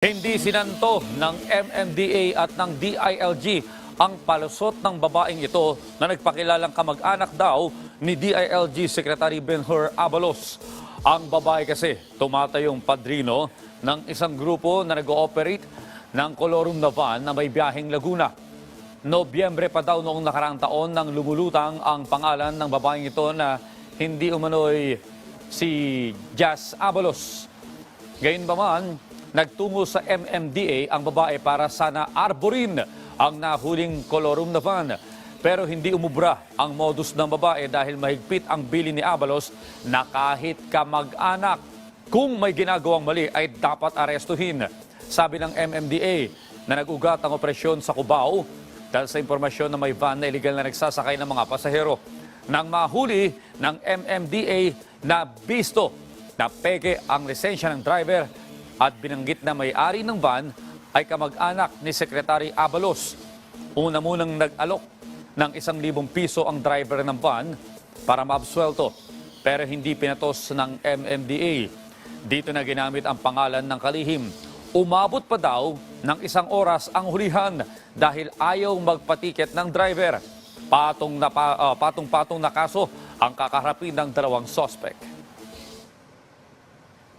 Hindi sinanto ng MMDA at ng DILG ang palusot ng babaeng ito na nagpakilalang kamag-anak daw ni DILG Secretary Ben-Hur Abalos. Ang babae kasi tumatayong padrino ng isang grupo na nag-ooperate ng kolorum na van na may biyaheng Laguna. Nobyembre pa daw noong nakaraang taon nang lumulutang ang pangalan ng babaeng ito na hindi umano'y si Jazz Abalos. Gayunpaman, nagtungo sa MMDA ang babae para sana arborin ang nahuling kolorum na van. Pero hindi umubra ang modus ng babae dahil mahigpit ang bilin ni Abalos na kahit kamag-anak, kung may ginagawang mali ay dapat arestuhin. Sabi ng MMDA na nag-ugat ang operasyon sa Cubao dahil sa impormasyon na may van na iligal na nagsasakay ng mga pasahero. Nang mahuli ng MMDA na bisto na peke ang lisensya ng driver at binanggit na may-ari ng van ay kamag-anak ni Secretary Abalos. Una munang nag-alok ng 1,000 piso ang driver ng van para maabsuelto pero hindi pinatos ng MMDA. Dito na ginamit ang pangalan ng kalihim. Umabot pa daw ng 1 oras ang hulihan dahil ayaw magpatiket ng driver. Patong-patong na kaso ang kakaharapin ng 2 suspect.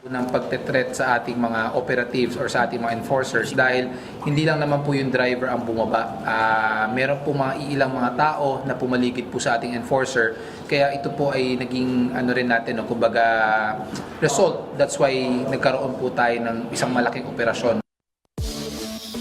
Ng pagtetreat sa ating mga operatives or sa ating mga enforcers dahil hindi lang naman po yung driver ang bumaba. Meron po ilang mga tao na pumaligid po sa ating enforcer. Kaya ito po ay naging rin natin, kumbaga result. That's why nagkaroon po tayo ng isang malaking operasyon.